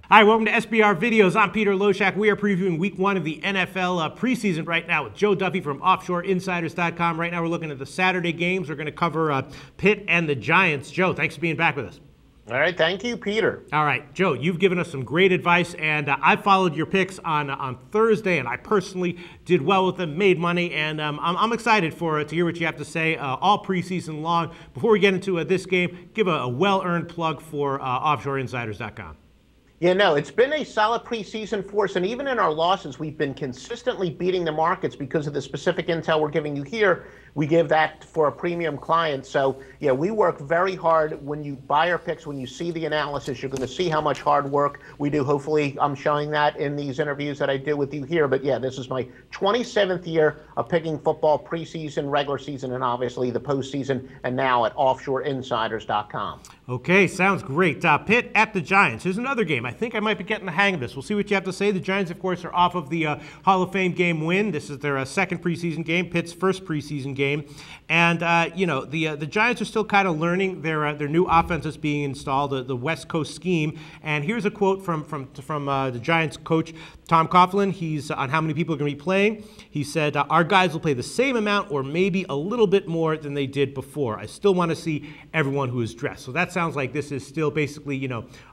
Hi, welcome to SBR Videos. I'm Peter Loshak. We are previewing Week 1 of the NFL preseason right now with Joe Duffy from OffshoreInsiders.com. Right now we're looking at the Saturday games. We're going to cover Pitt and the Giants. Joe, thanks for being back with us. All right, thank you, Peter. All right, Joe, you've given us some great advice, and I followed your picks on Thursday, and I personally did well with them, made money, and I'm excited to hear what you have to say all preseason long. Before we get into this game, give a well-earned plug for OffshoreInsiders.com. Yeah, no, it's been a solid preseason for us, and even in our losses, we've been consistently beating the markets because of the specific intel we're giving you here. We give that for a premium client. So, yeah, we work very hard. When you buy our picks, when you see the analysis, you're going to see how much hard work we do. Hopefully, I'm showing that in these interviews that I do with you here. But, yeah, this is my 27th year of picking football, preseason, regular season, and obviously the postseason, and now at OffshoreInsiders.com. Okay, sounds great. Pitt at the Giants. Here's another game. I think I might be getting the hang of this. We'll see what you have to say. The Giants, of course, are off of the Hall of Fame game win. This is their second preseason game, Pitt's first preseason game. And, the Giants are still kind of learning their new offenses being installed, the West Coast scheme. And here's a quote from the Giants coach, Tom Coughlin. He's on how many people are going to be playing. He said, our guys will play the same amount or maybe a little bit more than they did before. I still want to see everyone who is dressed. So that sounds like this is still basically,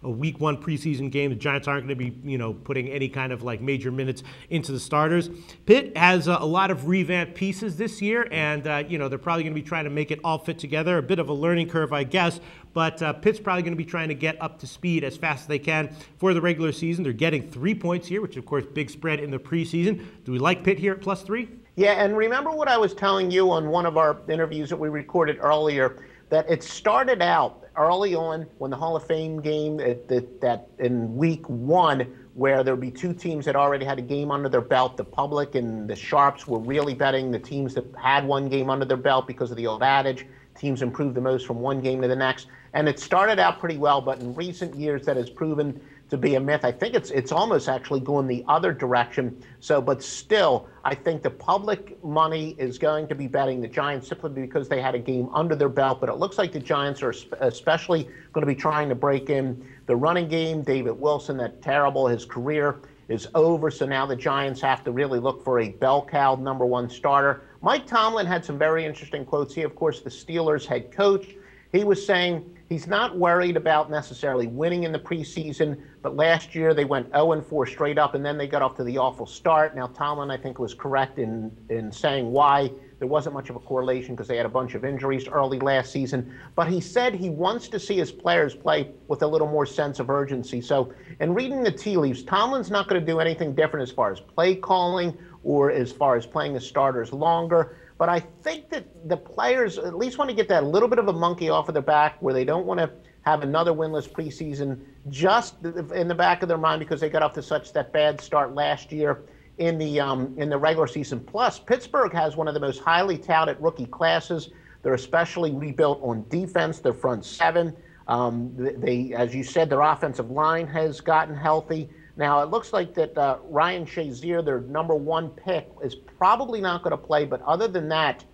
a Week 1 preseason game. The Giants aren't going to be, putting any kind of like major minutes into the starters. Pitt has a lot of revamped pieces this year, and, they're probably going to be trying to make it all fit together. A bit of a learning curve, I guess, but Pitt's probably going to be trying to get up to speed as fast as they can for the regular season. They're getting 3 points here, which, of course, big spread in the preseason. Do we like Pitt here at +3? Yeah, and remember what I was telling you on one of our interviews that we recorded earlier, that it started out early on when the Hall of Fame game that in Week 1, where there would be two teams that already had a game under their belt. The public and the sharps were really betting the teams that had one game under their belt because of the old adage, teams improve the most from one game to the next. And it started out pretty well, but in recent years that has proven to be a myth. I think it's almost actually going the other direction. So, but still, I think the public money is going to be betting the Giants simply because they had a game under their belt. But it looks like the Giants are especially going to be trying to break in the running game. David Wilson, that terrible, his career is over. So now the Giants have to really look for a bell cow #1 starter. Mike Tomlin had some very interesting quotes. He, of course, the Steelers head coach. He was saying he's not worried about necessarily winning in the preseason, but last year they went 0-4 straight up, and then they got off to the awful start. Now, Tomlin, I think, was correct in saying why there wasn't much of a correlation because they had a bunch of injuries early last season. But he said he wants to see his players play with a little more sense of urgency. So in reading the tea leaves, Tomlin's not going to do anything different as far as play calling or as far as playing the starters longer. But I think that the players at least want to get that little bit of a monkey off of their back where they don't want to have another winless preseason just in the back of their mind because they got off to such that bad start last year in the regular season. Plus, Pittsburgh has one of the most highly touted rookie classes. They're especially rebuilt on defense, their front seven. They, as you said, their offensive line has gotten healthy. Now, it looks like that Ryan Shazier, their #1 pick, is probably not going to play. But other than that,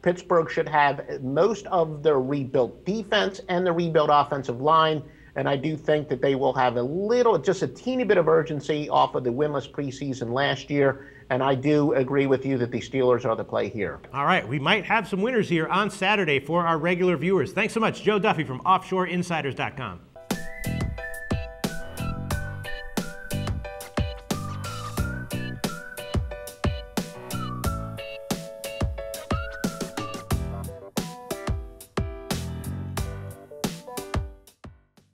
Pittsburgh should have most of their rebuilt defense and the rebuilt offensive line. And I do think that they will have just a teeny bit of urgency off of the winless preseason last year. And I do agree with you that the Steelers are the play here. All right, we might have some winners here on Saturday for our regular viewers. Thanks so much, Joe Duffy from OffshoreInsiders.com.